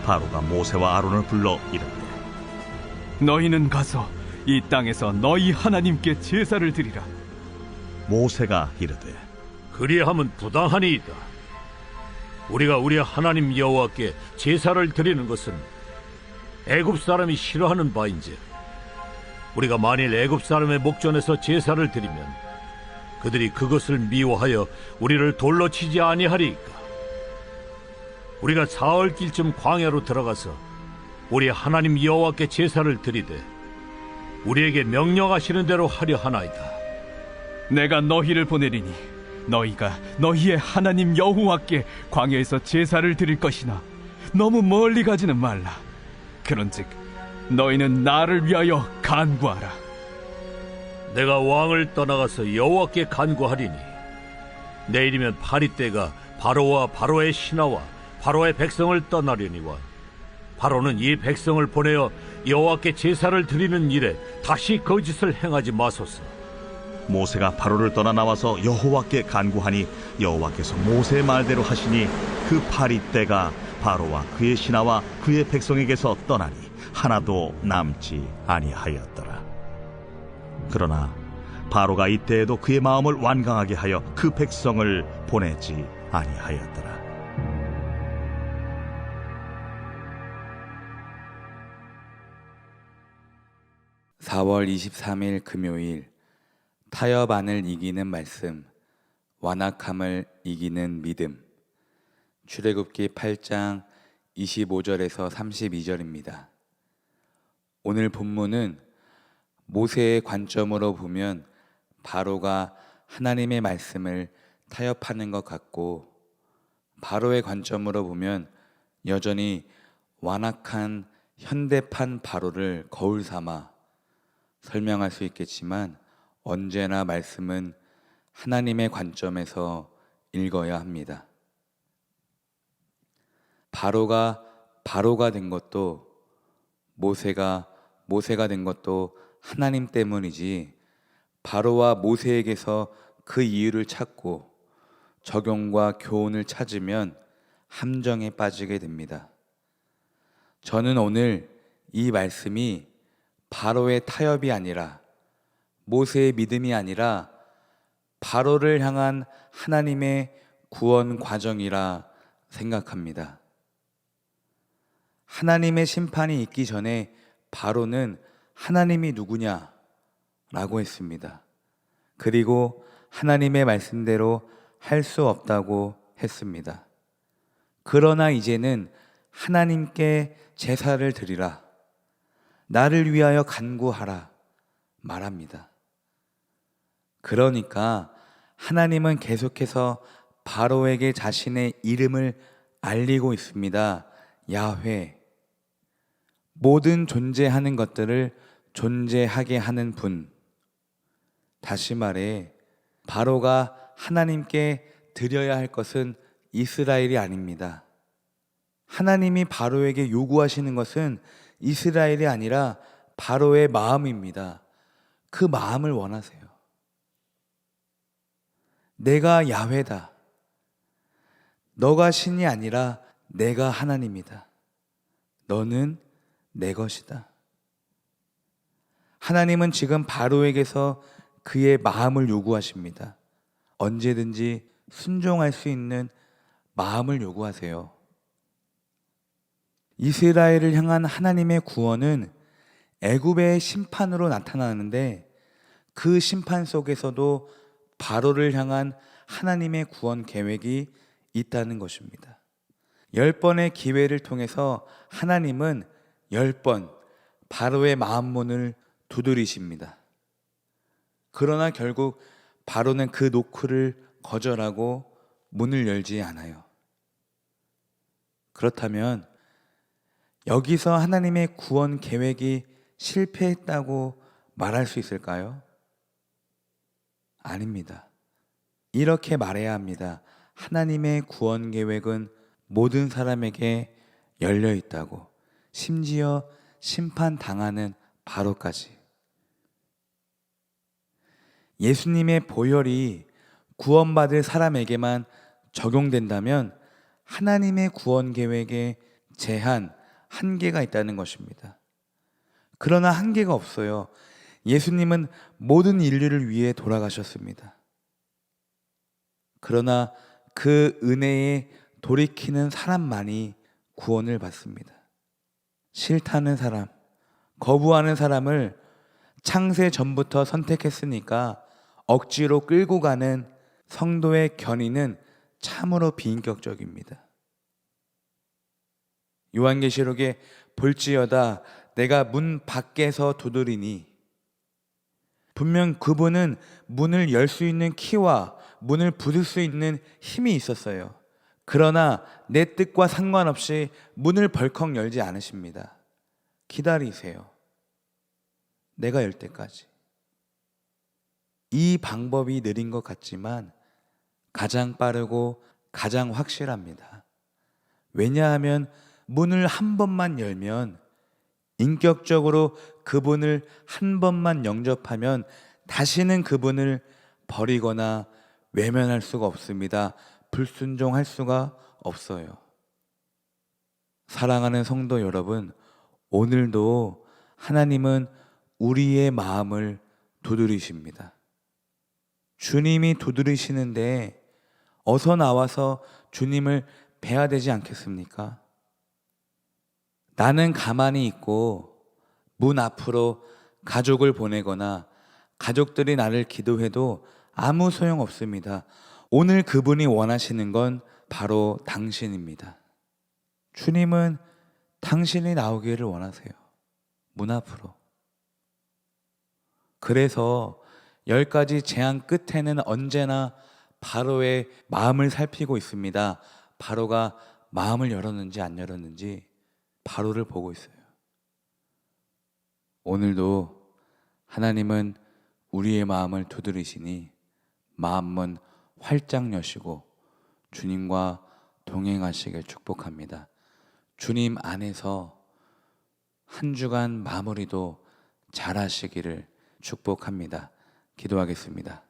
바로가 모세와 아론을 불러 이르되 너희는 가서 이 땅에서 너희 하나님께 제사를 드리라. 모세가 이르되 그리함은 부당하니이다. 우리가 우리 하나님 여호와께 제사를 드리는 것은 애굽 사람이 싫어하는 바인즉 우리가 만일 애굽 사람의 목전에서 제사를 드리면 그들이 그것을 미워하여 우리를 돌로 치지 아니하리이까. 우리가 사흘길쯤 광야로 들어가서 우리 하나님 여호와께 제사를 드리되 우리에게 명령하시는 대로 하려 하나이다. 내가 너희를 보내리니 너희가 너희의 하나님 여호와께 광야에서 제사를 드릴 것이나 너무 멀리 가지는 말라. 그런즉 너희는 나를 위하여 간구하라. 내가 왕을 떠나가서 여호와께 간구하리니 내일이면 파리떼가 바로와 바로의 신하와 바로의 백성을 떠나려니와 바로는 이 백성을 보내어 여호와께 제사를 드리는 일에 다시 거짓을 행하지 마소서. 모세가 바로를 떠나 나와서 여호와께 간구하니 여호와께서 모세의 말대로 하시니 그 파리떼가 바로와 그의 신하와 그의 백성에게서 떠나니 하나도 남지 아니하였더라. 그러나 바로가 이때에도 그의 마음을 완강하게 하여 그 백성을 보내지 아니하였더라. (4월 23일) 금요일, 타협안을 이기는 말씀, 완악함을 이기는 믿음. 출애굽기 8장 25절에서 32절입니다. 오늘 본문은 모세의 관점으로 보면 바로가 하나님의 말씀을 타협하는 것 같고, 바로의 관점으로 보면 여전히 완악한 현대판 바로를 거울 삼아 설명할 수 있겠지만 언제나 말씀은 하나님의 관점에서 읽어야 합니다. 바로가 된 것도 모세가 된 것도 하나님 때문이지, 바로와 모세에게서 그 이유를 찾고 적용과 교훈을 찾으면 함정에 빠지게 됩니다. 저는 오늘 이 말씀이 바로의 타협이 아니라, 모세의 믿음이 아니라 바로를 향한 하나님의 구원 과정이라 생각합니다. 하나님의 심판이 있기 전에 바로는 하나님이 누구냐 라고 했습니다. 그리고 하나님의 말씀대로 할 수 없다고 했습니다. 그러나 이제는 하나님께 제사를 드리라, 나를 위하여 간구하라 말합니다. 그러니까 하나님은 계속해서 바로에게 자신의 이름을 알리고 있습니다. 야훼, 모든 존재하는 것들을 존재하게 하는 분. 다시 말해, 바로가 하나님께 드려야 할 것은 이스라엘이 아닙니다. 하나님이 바로에게 요구하시는 것은 이스라엘이 아니라 바로의 마음입니다. 그 마음을 원하세요. 내가 야훼다. 너가 신이 아니라 내가 하나님이다. 너는 내 것이다. 하나님은 지금 바로에게서 그의 마음을 요구하십니다. 언제든지 순종할 수 있는 마음을 요구하세요. 이스라엘을 향한 하나님의 구원은 애굽의 심판으로 나타나는데, 그 심판 속에서도 바로를 향한 하나님의 구원 계획이 있다는 것입니다. 10번의 기회를 통해서 하나님은 10번 바로의 마음문을 두드리십니다. 그러나 결국 바로는 그 노크를 거절하고 문을 열지 않아요. 그렇다면 여기서 하나님의 구원 계획이 실패했다고 말할 수 있을까요? 아닙니다. 이렇게 말해야 합니다. 하나님의 구원 계획은 모든 사람에게 열려 있다고, 심지어 심판당하는 바로까지. 예수님의 보혈이 구원받을 사람에게만 적용된다면 하나님의 구원 계획에 제한, 한계가 있다는 것입니다. 그러나 한계가 없어요. 예수님은 모든 인류를 위해 돌아가셨습니다. 그러나 그 은혜에 돌이키는 사람만이 구원을 받습니다. 싫다는 사람, 거부하는 사람을 창세 전부터 선택했으니까 억지로 끌고 가는 성도의 견인은 참으로 비인격적입니다. 요한계시록에 볼지어다 내가 문 밖에서 두드리니, 분명 그분은 문을 열 수 있는 키와 문을 부술 수 있는 힘이 있었어요. 그러나 내 뜻과 상관없이 문을 벌컥 열지 않으십니다. 기다리세요. 내가 열 때까지. 이 방법이 느린 것 같지만 가장 빠르고 가장 확실합니다. 왜냐하면 문을 한 번만 열면, 인격적으로 그분을 한 번만 영접하면 다시는 그분을 버리거나 외면할 수가 없습니다. 불순종할 수가 없어요. 사랑하는 성도 여러분, 오늘도 하나님은 우리의 마음을 두드리십니다. 주님이 두드리시는데 어서 나와서 주님을 뵈야 되지 않겠습니까? 나는 가만히 있고 문 앞으로 가족을 보내거나 가족들이 나를 기도해도 아무 소용 없습니다. 오늘 그분이 원하시는 건 바로 당신입니다. 주님은 당신이 나오기를 원하세요. 문 앞으로. 그래서 10가지 재앙 끝에는 언제나 바로의 마음을 살피고 있습니다. 바로가 마음을 열었는지 안 열었는지 바로를 보고 있어요. 오늘도 하나님은 우리의 마음을 두드리시니 마음문 활짝 여시고 주님과 동행하시길 축복합니다. 주님 안에서 한 주간 마무리도 잘 하시기를 축복합니다. 기도하겠습니다.